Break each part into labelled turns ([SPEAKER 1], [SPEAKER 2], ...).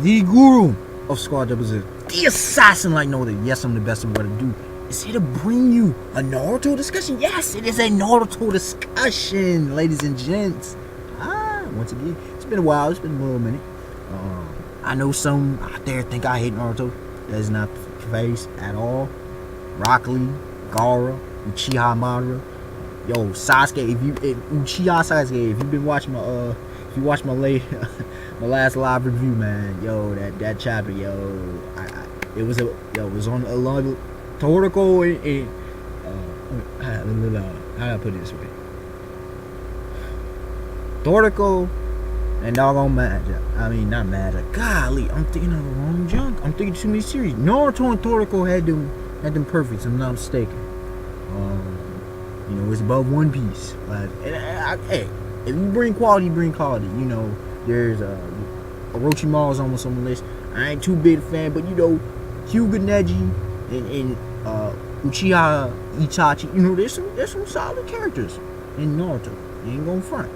[SPEAKER 1] the guru of Squad Double Zero, the assassin like no other. Yes, I'm the best at what I do. Is here to bring you a Naruto discussion. Yes, it is a Naruto discussion, ladies and gents. Once again, it's been a while. It's been a little minute. I know some out there think I hate Naruto. That is not the case at all. Rock Lee, Gaara, Uchiha Madara. Yo, Sasuke, Uchiha Sasuke, if you've been watching my if you watched my last live review, man, yo, that chapter, yo, it was on a lot of Toriko and how do I put it this way? Toriko and doggone Magic. I mean, not Magic. Golly, I'm thinking of the wrong junk. I'm thinking too many series. Naruto and Toriko had them perfect. I'm not mistaken. You know, it's above One Piece. Hey, if you bring quality, you bring quality. You know, there's Orochimaru's almost on the list. I ain't too big a fan, but you know, Hyuga Neji and Uchiha Itachi. You know, there's some solid characters in Naruto. You ain't gonna front.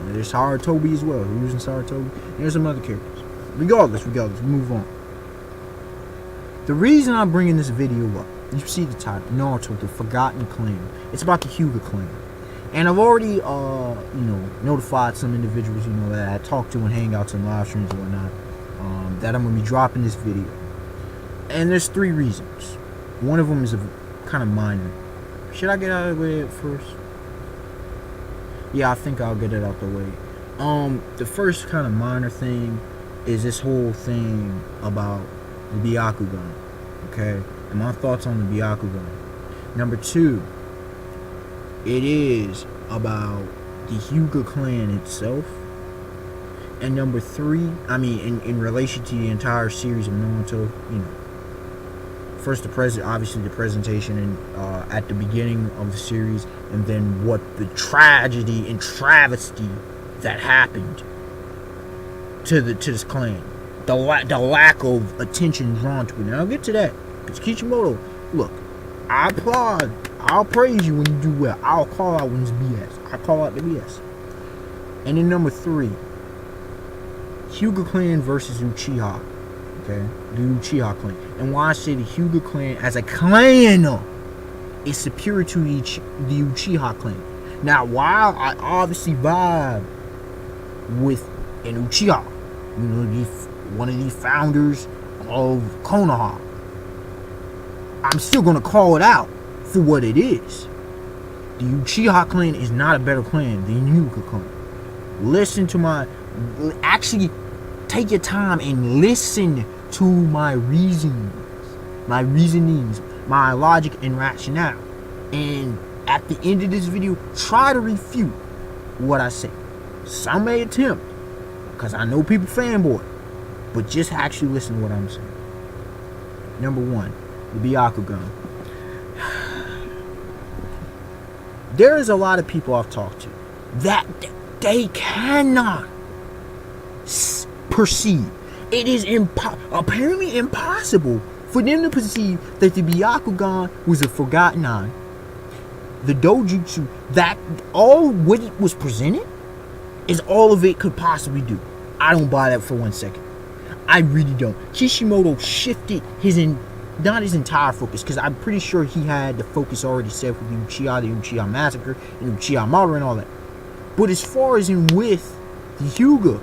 [SPEAKER 1] There's Sarutobi as well. Who's in Sarutobi? There's some other characters. Regardless, we move on. The reason I'm bringing this video up, you see the title, Naruto, the Forgotten Clan. It's about the Hyuga clan. And I've already, notified some individuals, you know, that I talked to in Hangouts and live streams and whatnot, that I'm going to be dropping this video. And there's 3 reasons. One of them is a kind of minor. Should I get out of the way first? Yeah, I think I'll get it out the way. The first kind of minor thing is this whole thing about the Byakugan. Okay? And my thoughts on the Byakugan. Number 2, it is about the Hyuga clan itself. And number 3, I mean, in relation to the entire series of Naruto, you know, first obviously the presentation and at the beginning of the series, and then what the tragedy and travesty that happened to this clan, the lack of attention drawn to it. And I'll get to that. Because Kishimoto, look, I'll praise you when you do well. I'll call out when it's BS. I call out the BS. And then number 3, Hyuga clan versus Uchiha. Okay, the Uchiha clan. And why I say the Hyuga clan as a clan is superior to the Uchiha clan. Now, while I obviously vibe with an Uchiha, you know, one of the founders of Konoha, I'm still gonna call it out for what it is. The Uchiha clan is not a better clan than Hyuga clan. Actually take your time and listen to my reasonings, my logic and rationale. And at the end of this video, try to refute what I say. Some may attempt, because I know people fanboy, but just actually listen to what I'm saying. Number 1, the Byakugan. There is a lot of people I've talked to that they cannot perceive. It is apparently impossible for them to perceive that the Byakugan was a forgotten eye. The dojutsu, that all what it was presented is all of it could possibly do. I don't buy that for 1 second. I really don't. Kishimoto shifted not his entire focus, because I'm pretty sure he had the focus already set with the Uchiha Massacre, and Uchiha Madara and all that. But as far as with the Hyuga,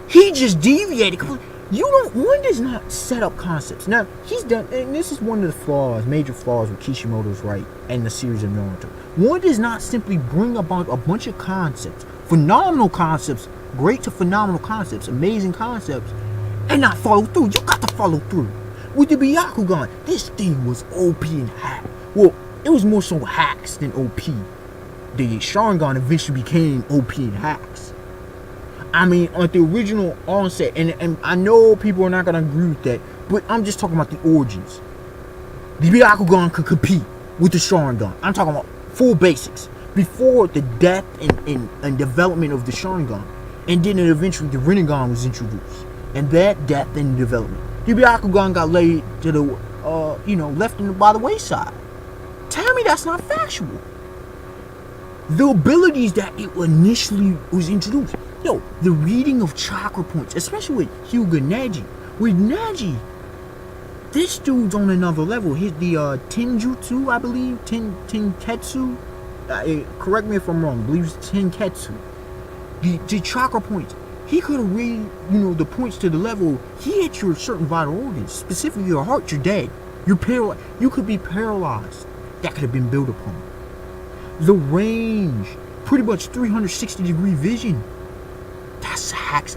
[SPEAKER 1] he just deviated. One does not set up concepts. Now, he's done, and this is one of the major flaws with Kishimoto's right and the series of Naruto. One does not simply bring about a bunch of concepts, phenomenal concepts, great to phenomenal concepts, amazing concepts, and not follow through. You got to follow through. With the Byakugan, this thing was OP and hack. Well, it was more so hacks than OP. The Sharingan eventually became OP and hacks. I mean, at the original onset, and I know people are not going to agree with that, but I'm just talking about the origins. The Byakugan could compete with the Sharingan. I'm talking about full basics. Before the death and development of the Sharingan. And then eventually the Rinnegan was introduced. And that death and development. The Byakugan got laid to the, left by the wayside. Tell me that's not factual. The abilities that it initially was introduced, Yo, the reading of chakra points, especially with Hyuga Neji. With Neji, this dude's on another level. He's the Tenjutsu, I believe. Tenketsu. Correct me if I'm wrong. I believe it's Tenketsu. The chakra points. He could have read, the points to the level. He hit your certain vital organs, specifically your heart. You're dead. You're paralyzed. You could be paralyzed. That could have been built upon. The range, pretty much 360-degree vision. That's hacks.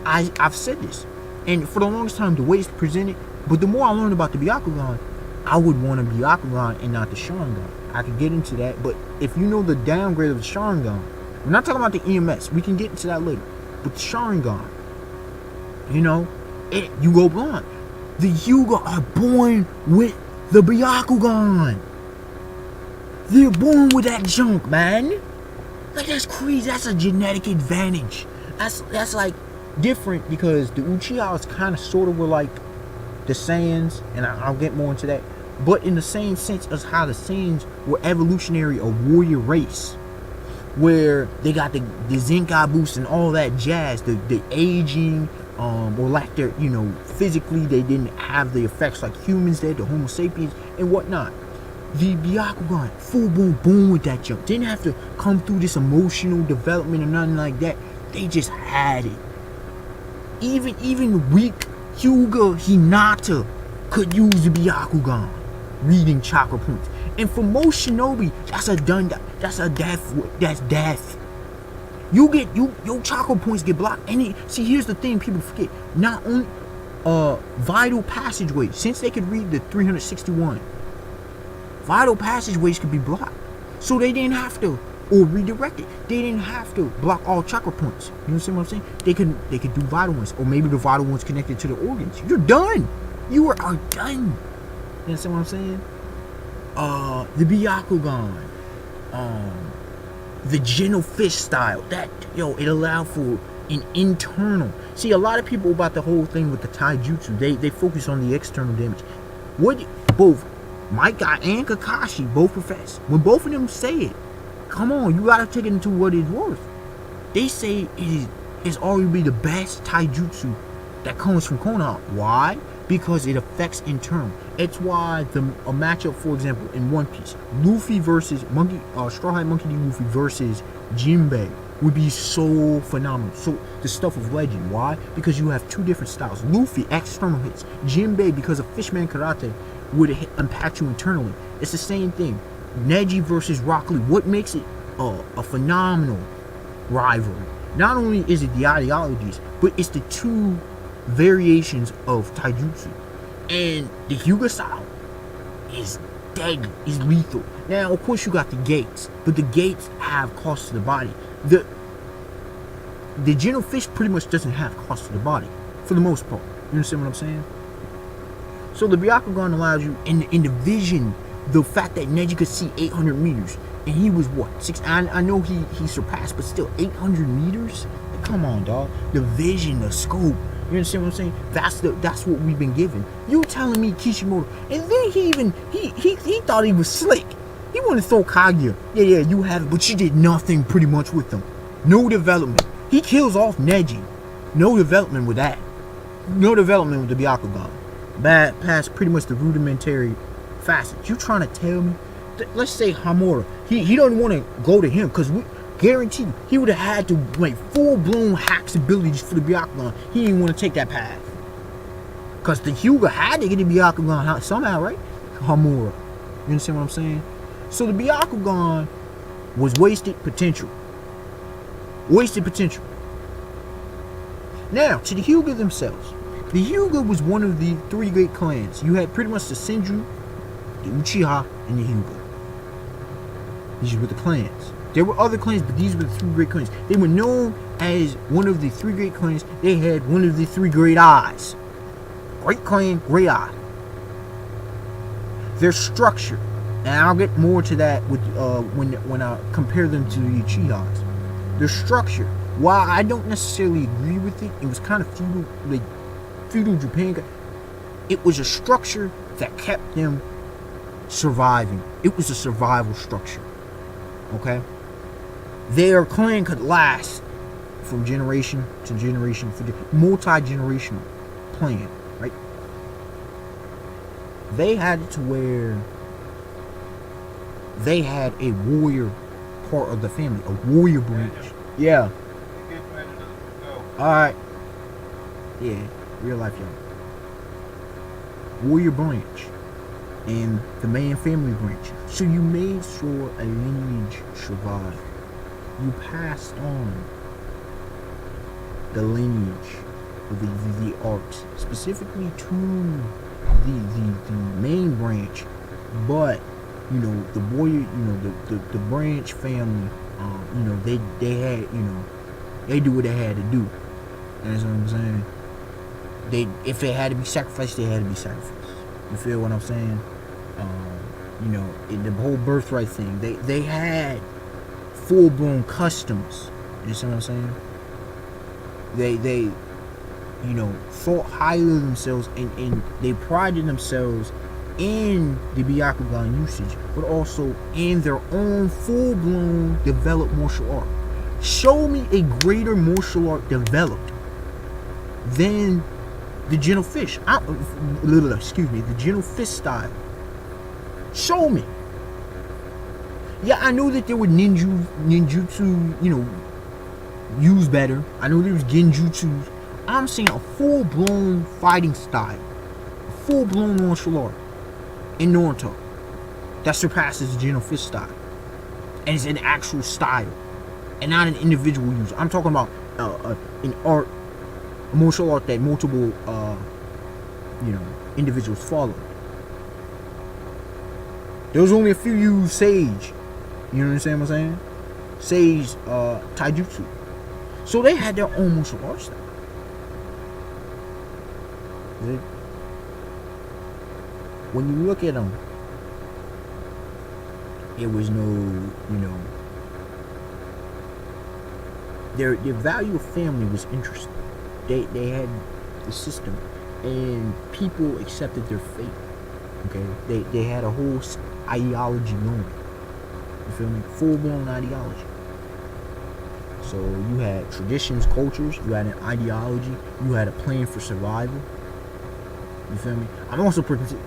[SPEAKER 1] I've said this, and for the longest time, the way it's presented. But the more I learned about the Byakugan, I would want a Byakugan and not the Sharingan. I could get into that, but if you know the downgrade of the Sharingan, we're not talking about the EMS. We can get into that later. But the Sharingan, you go blind. The Hyuga are born with the Byakugan. They're born with that junk, man. Like, that's crazy. That's a genetic advantage. That's like different because the Uchihas kind of sort of were like the Saiyans, and I'll get more into that. But in the same sense as how the Saiyans were evolutionary, a warrior race, where they got the Zenkai boost and all that jazz, the aging, or like they're, physically they didn't have the effects like humans did, the Homo sapiens and whatnot. The Byakugan, full born with that jump. Didn't have to come through this emotional development or nothing like that. They just had it. Even weak Hyuga Hinata could use the Byakugan, reading chakra points. And for most shinobi, that's a death. That's death. Your chakra points get blocked. And see, here's the thing people forget. Not only vital passageways, since they could read the 361, vital passageways could be blocked. So they didn't have to, or redirected. They didn't have to block all chakra points. You understand what I'm saying? They could do vital ones, or maybe the vital ones connected to the organs. You're done. You are done. You understand what I'm saying? The Byakugan, the Gentle Fish style. It allowed for an internal. See, a lot of people about the whole thing with the taijutsu, they focus on the external damage. What both Mike and Kakashi both profess. When both of them say it, come on, you gotta take it into what it's worth. They say it is arguably the best taijutsu that comes from Konoha. Why? Because it affects internal. It's why a matchup, for example, in One Piece, Luffy versus Straw Hat Monkey D. Luffy versus Jinbei would be so phenomenal. So the stuff of legend. Why? Because you have two different styles. Luffy, external hits. Jinbei, because of Fishman Karate, would impact you internally. It's the same thing. Neji versus Rock Lee. What makes it a phenomenal rivalry? Not only is it the ideologies, but it's the two variations of taijutsu. And the Hyuga style is deadly, is lethal. Now, of course, you got the gates, but the gates have cost to the body. The Gentle Fish pretty much doesn't have cost to the body, for the most part. You understand what I'm saying? So the Byakugan allows you, in the vision, the fact that Neji could see 800 meters, and he was what? I know he surpassed, but still 800 meters? Like, come on, dog. The vision, the scope. You understand what I'm saying? That's what we've been given. You telling me Kishimoto, and then he thought he was slick. He wanted to throw Kaguya. Yeah, you have it, but you did nothing pretty much with them. No development. He kills off Neji. No development with that. No development with the Byakugan. Bad past pretty much the rudimentary facets. You trying to tell me? Let's say Hamura. He don't want to go to him because we guarantee he would have had to like full-blown hacks abilities for the Byakugan. He didn't want to take that path. Because the Hyuga had to get the Byakugan somehow, right? Hamura. You understand what I'm saying? So the Byakugan was wasted potential. Wasted potential. Now, to the Hyuga themselves. The Hyuga was one of the three great clans. You had pretty much the Senju, the Uchiha, and the Hyuga. These were the clans. There were other clans, but these were the three great clans. They were known as one of the three great clans. They had one of the three great eyes. Great clan, great eye. Their structure, and I'll get more to that with when I compare them to the Uchihas. Their structure, while I don't necessarily agree with it, it was kind of feudal, like feudal Japan. It was a structure that kept them surviving. It was a survival structure. Okay? Their clan could last from generation to generation, for the multi-generational plan, right? They had it to where they had a warrior part of the family, a warrior branch. Yeah. Alright. Yeah, real life, y'all. Warrior branch and the main family branch. So you made sure a lineage survived. You passed on the lineage of the arts, specifically to the main branch, but you know the warrior, you know the branch family, you know they had, you know, they do what they had to do. That's what I'm saying. If it had to be sacrificed, they had to be sacrificed. You feel what I'm saying? You know, the whole birthright thing. They had full blown customs. You see what I'm saying? They you know, thought highly of themselves, and they prided themselves in the Byakugan usage, but also in their own full blown developed martial art. Show me a greater martial art developed than the gentle fish. Excuse me, the gentle fist style. Show me. Yeah, I know that there were ninjutsu, you know, used better. I know there was genjutsu. I'm saying a full-blown fighting style, a full-blown martial art in Naruto that surpasses the gentle fist style, and it's an actual style, and not an individual use. I'm talking about an art, a martial art that multiple, you know, individuals follow. There was only a few use sage. You understand what I'm saying? Sage, taijutsu. So they had their own martial art style. When you look at them, it was no, you know, their value of family was interesting. They had the system, and people accepted their fate. Okay, they had a whole ideology going. You feel me? Full blown ideology. So you had traditions, cultures. You had an ideology. You had a plan for survival. You feel me? I'm also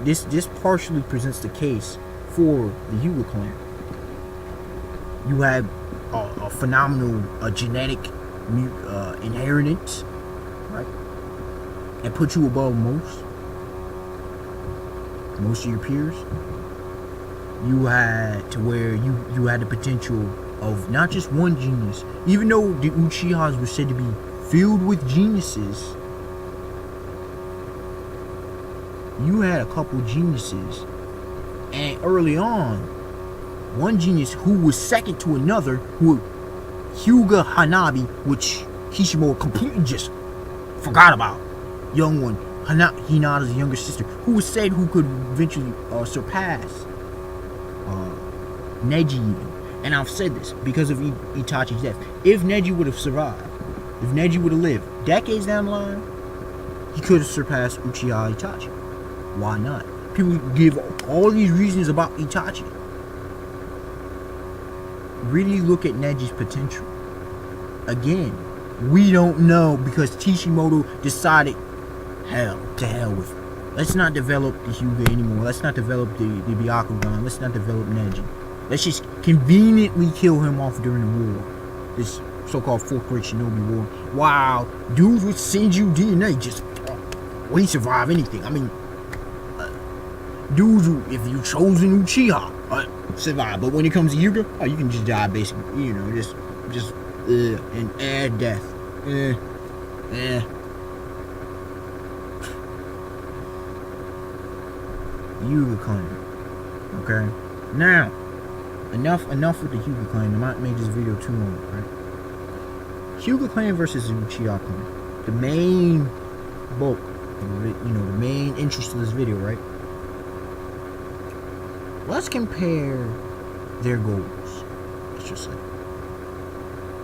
[SPEAKER 1] this partially presents the case for the Hyuga clan. You had a phenomenal genetic inheritance, right? And put you above most of your peers. You had to where you had the potential of not just one genius, even though the Uchihas were said to be filled with geniuses. You had a couple geniuses, and early on, one genius who was second to another, who Hyuga Hanabi, which Kishimoto completely just forgot about. Young one, Hinata's younger sister, who was said who could eventually surpass Neji even. And I've said this because of Itachi's death. If Neji would have survived, if Neji would have lived decades down the line, he could have surpassed Uchiha Itachi. Why not? People give all these reasons about Itachi. Really look at Neji's potential. Again, we don't know because Kishimoto decided, to hell with it. Let's not develop the Hyuga anymore. Let's not develop the Byakugan. Let's not develop Neji. Let's just conveniently kill him off during the war. This so-called fourth grade shinobi war. Wow, dudes with Senju DNA just, well, he survive anything. I mean, dudes who, if you chosen Uchiha, survive. But when it comes to Hyuga, you can just die basically. You know, just and add death. Hyuga clan. Okay. Now, enough with the Hyuga clan. I might make this video too long, right? Hyuga clan versus the Uchiha clan. The main bulk, you know, the main interest of this video, right? Let's compare their goals. Let's just say.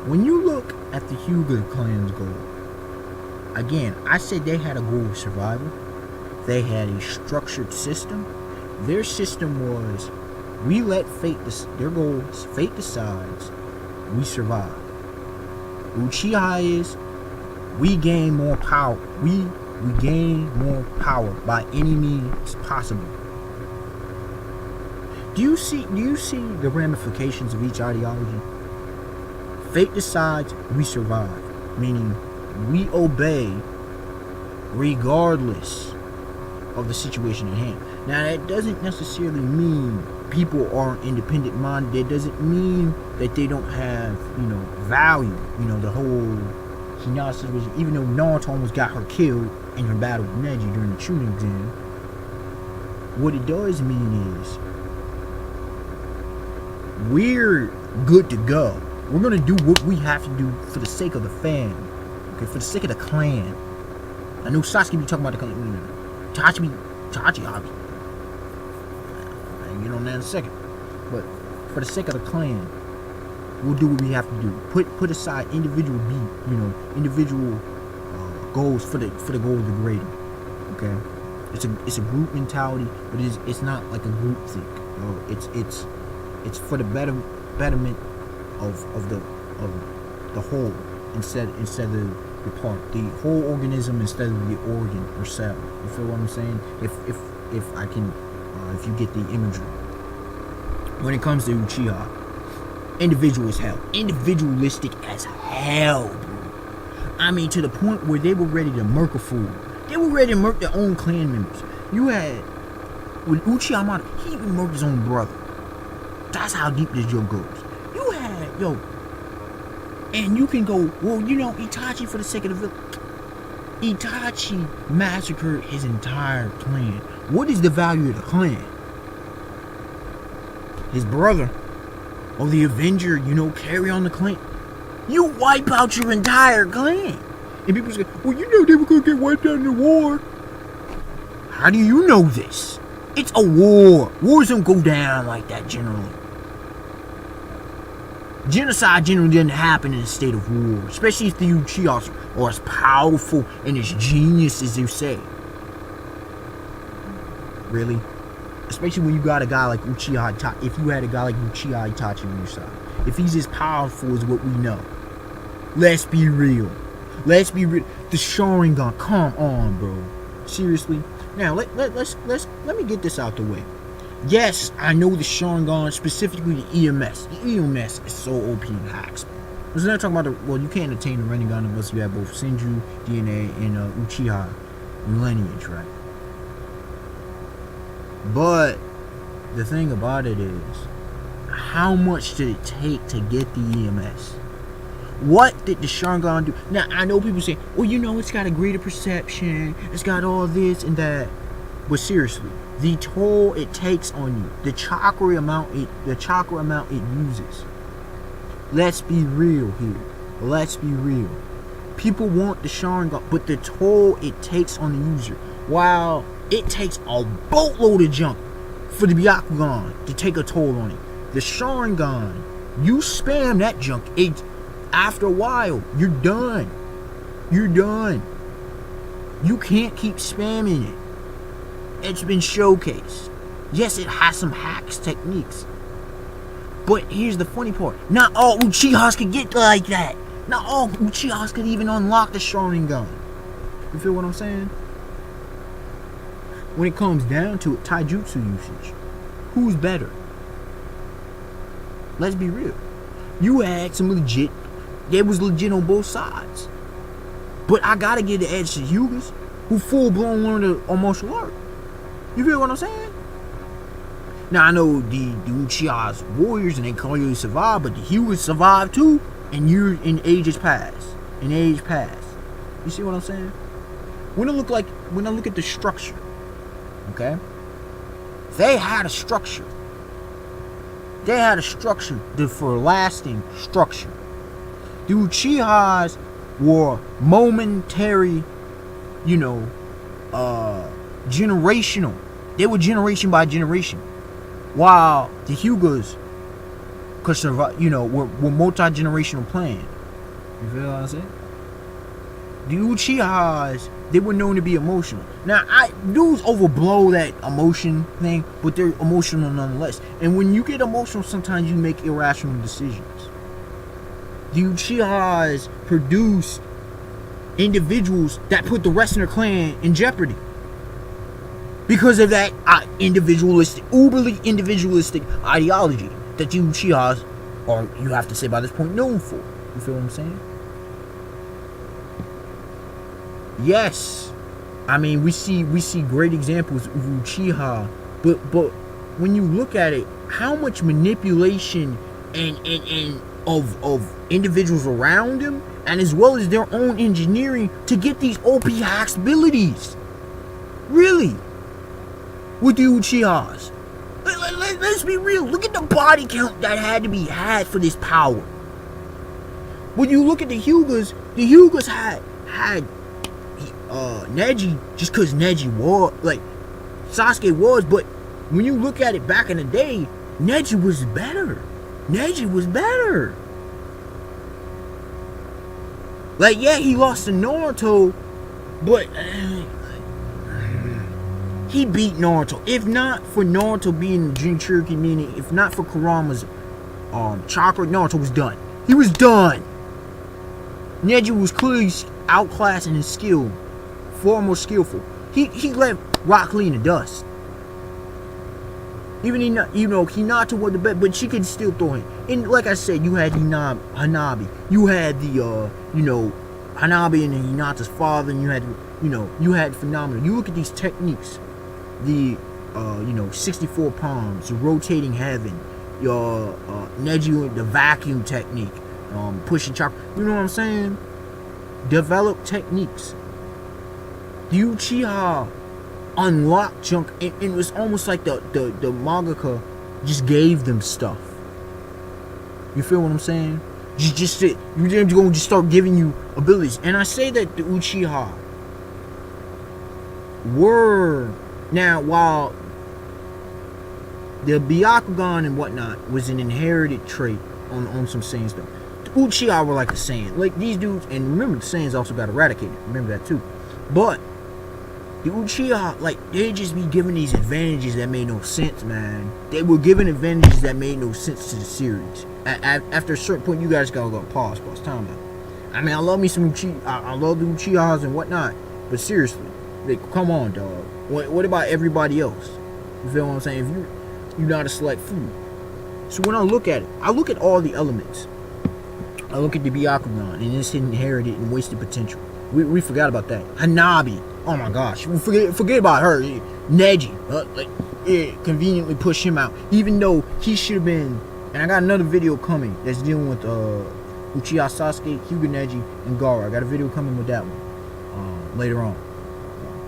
[SPEAKER 1] When you look at the Hyuga clan's goal, again, I said they had a goal of survival. They had a structured system. Their system was, we let fate, their goal is fate decides, we survive. Uchiha is, we gain more power. We gain more power by any means possible. Do you see the ramifications of each ideology? Fate decides, we survive, meaning we obey regardless of the situation at hand. Now that doesn't necessarily mean people are independent minded. That doesn't mean that they don't have, value. The whole Hinata situation, even though Naruto almost got her killed in her battle with Neji during the Chunin exam, what it does mean is we're good to go. We're gonna do what we have to do for the sake of the fam, okay, for the sake of the clan. I know Sasuke be talking about the clan, Tachi, obviously. I'll get on that in a second. But for the sake of the clan, we'll do what we have to do. Put aside individual individual goals for the goal of the greater. Okay, it's a group mentality, but it's not like a group thing. It's for the betterment of the whole instead of the part, the whole organism instead of the organ or cell. You feel what I'm saying? If I can, if you get the imagery. When it comes to Uchiha, individual as hell, individualistic as hell, bro. I mean, to the point where they were ready to murk a fool. They were ready to murk their own clan members. You had with Uchiha Madara, he even murked his own brother. That's how deep this joke goes. You had, and you can go, well, Itachi for the sake of the village. Itachi massacred his entire clan. What is the value of the clan? His brother, or the Avenger, carry on the clan. You wipe out your entire clan. And people say, well, they were going to get wiped out in the war. How do you know this? It's a war. Wars don't go down like that generally. Genocide generally doesn't happen in a state of war, especially if the Uchihas are as powerful and as genius as you say. Really? Especially when you got a guy like Uchiha Itachi. If you had a guy like Uchiha Itachi on your side. If he's as powerful as what we know. Let's be real. The Sharingan, come on, bro. Seriously? Now, let me get this out the way. Yes, I know the Sharingan, specifically the EMS. The EMS is so OP in hacks. We're not talking about you can't attain the Rinnegan unless you have both Senju, DNA, and Uchiha lineage, right? But the thing about it is, how much did it take to get the EMS? What did the Sharingan do? Now, I know people say, well, it's got a greater perception, it's got all this and that. But seriously, the toll it takes on you, the chakra amount it uses. Let's be real here. Let's be real. People want the Sharingan, but the toll it takes on the user, while it takes a boatload of junk for the Byakugan to take a toll on it. The Sharingan, you spam that junk, after a while, you're done. You're done. You can't keep spamming it. It's been showcased. Yes, it has some hacks, techniques. But here's the funny part. Not all Uchihas could get like that. Not all Uchihas could even unlock the Sharingan. You feel what I'm saying? When it comes down to it, taijutsu usage, who's better? Let's be real. You had some legit, it was legit on both sides. But I gotta give the edge to Hyugas, who full-blown learned a martial art. You feel what I'm saying? Now I know the Uchiha's warriors and they clearly survived, but the Hyugas survived too, and ages past. You see what I'm saying? When I look at the structure, okay? They had a structure. For lasting structure. The Uchihas were momentary, generational. They were generation by generation. While the Hyugas could survive, were multi-generational plan. You feel what I'm saying? The Uchihas, they were known to be emotional. Now, dudes overblow that emotion thing, but they're emotional nonetheless. And when you get emotional, sometimes you make irrational decisions. The Uchihas produced individuals that put the rest of their clan in jeopardy. Because of that uberly individualistic ideology that the Uchihas are, you have to say by this point, known for. You feel what I'm saying? Yes. I mean, we see great examples of Uchiha, but when you look at it, how much manipulation and of individuals around him, and as well as their own engineering to get these OP hacks abilities. Really? With the Uchihas. Let's be real. Look at the body count that had to be had for this power. When you look at the Hyugas had Neji just because Neji was, like, Sasuke was, but when you look at it back in the day, Neji was better. Like, yeah, he lost to Naruto, but he beat Naruto. If not for Naruto being the Jinchuriki, meaning if not for Kurama's chakra, Naruto was done. He was done. Neji was clearly outclassed in his skill, far more skillful. He left Rock Lee in the dust. Even though Hinata was the best, but she could still throw him. And like I said, you had Hanabi. You had the Hanabi and Hinata's father, and you had phenomenal. You look at these techniques, the 64 palms, the rotating heaven, your Neji, the vacuum technique, pushing chakra. You know what I'm saying? Develop techniques. The Uchiha unlocked junk, and it was almost like the mangaka just gave them stuff. You feel what I'm saying? You're going to just start giving you abilities. And I say that the Uchiha were, now, while the Byakugan and whatnot was an inherited trait on some Saiyans stuff, the Uchiha were like a Saiyan. Like these dudes, and remember the Saiyans also got eradicated. Remember that too. But the Uchiha, like, they just be given these advantages that made no sense, man. They were given advantages that made no sense to the series. After a certain point, you guys gotta go pause time out. I mean, I love me some Uchiha. I love the Uchihas and whatnot, but seriously, like, come on, dog. What about everybody else? You feel what I'm saying? If you're not a select food. So when I look at it, I look at all the elements. I look at the Byakugan and its inherited and wasted potential. We forgot about that. Hanabi. Oh my gosh, forget about her. Neji, conveniently push him out, even though he should have been. And I got another video coming that's dealing with Uchiha Sasuke, Hyuga Neji, and Gaara. I got a video coming with that one later on.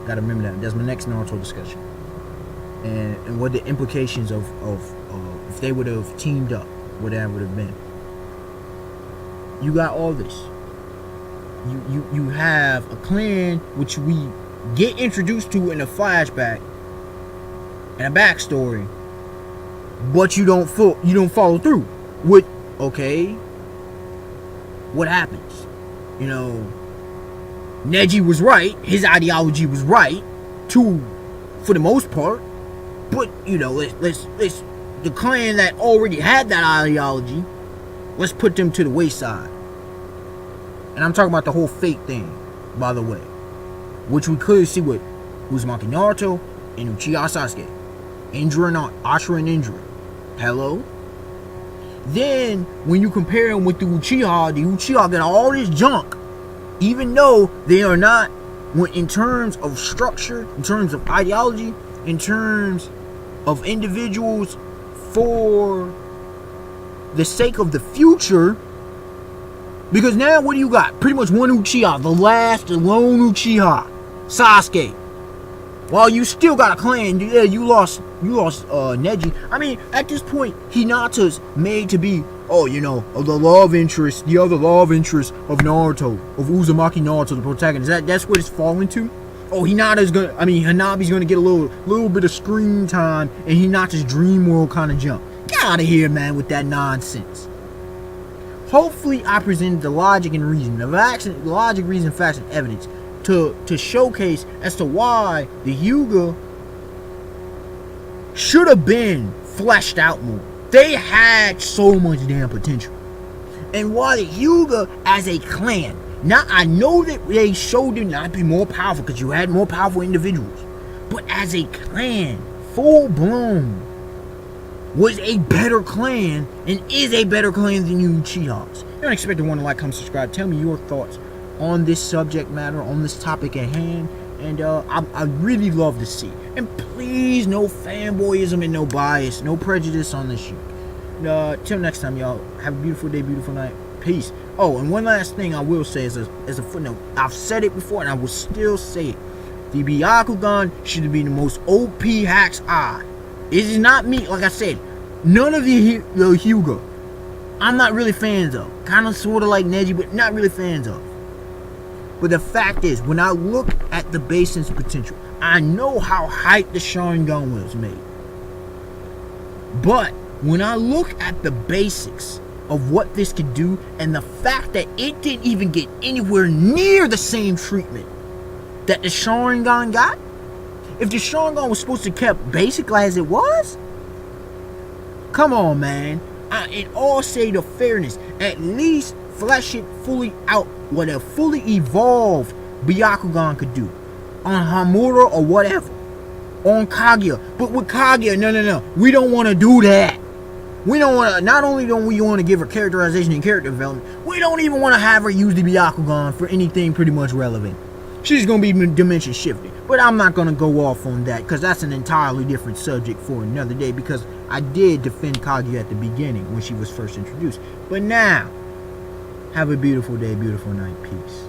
[SPEAKER 1] Gotta remember that. That's my next Naruto discussion, and what the implications of if they would have teamed up, what that would have been. You got all this. You have a clan which we get introduced to in a flashback and a backstory, but you don't follow through with, okay, what happens? Neji was right, his ideology was right for the most part, but let's the clan that already had that ideology, let's put them to the wayside. And I'm talking about the whole fate thing, by the way, which we clearly see with Uzumaki Naruto and Uchiha Sasuke. Ashura and Indra. Hello? Then, when you compare them with the Uchiha got all this junk, even though they are not, in terms of structure, in terms of ideology, in terms of individuals for the sake of the future. Because now, what do you got? Pretty much one Uchiha, the lone Uchiha, Sasuke. While you still got a clan, yeah, you lost Neji. I mean, at this point, Hinata's made to be, the love interest, the other love interest of Naruto, of Uzumaki Naruto, the protagonist. That's what it's falling to. Oh, Hanabi's gonna get a little bit of screen time, and Hinata's dream world kind of jump. Get out of here, man, with that nonsense. Hopefully, I presented the logic and reason, logic, reason, facts, and evidence to showcase as to why the Hyuga should have been fleshed out more. They had so much damn potential. And while the Hyuga as a clan, now I know that they showed them not to be more powerful because you had more powerful individuals, but as a clan, full blown, was a better clan and is a better clan than you Uchihas. Don't expect to want to like, comment, subscribe. Tell me your thoughts on this subject matter, on this topic at hand. And I really love to see. And please, no fanboyism and no bias, no prejudice on this shit. Till next time, y'all. Have a beautiful day, beautiful night. Peace. Oh, and one last thing I will say as a footnote. I've said it before and I will still say it. The Byakugan should be the most OP hacks It is not me, like I said. None of the Hyuga I'm not really fans of. Kind of sort of like Neji, but not really fans of. But the fact is, when I look at the Basin's potential, I know how hyped the Sharingan was made. But when I look at the basics of what this could do, and the fact that it didn't even get anywhere near the same treatment that the Sharingan got, if the Sharingan was supposed to kept basic as it was, come on, man. In all state of fairness, at least flesh it fully out what a fully evolved Byakugan could do. On Hamura or whatever. On Kaguya. But with Kaguya, no. We don't want to do that. We don't want to, not only don't we want to give her characterization and character development, we don't even want to have her use the Byakugan for anything pretty much relevant. She's going to be dimension shifting. But I'm not going to go off on that because that's an entirely different subject for another day, because I did defend Kaguya at the beginning when she was first introduced. But now, have a beautiful day, beautiful night. Peace.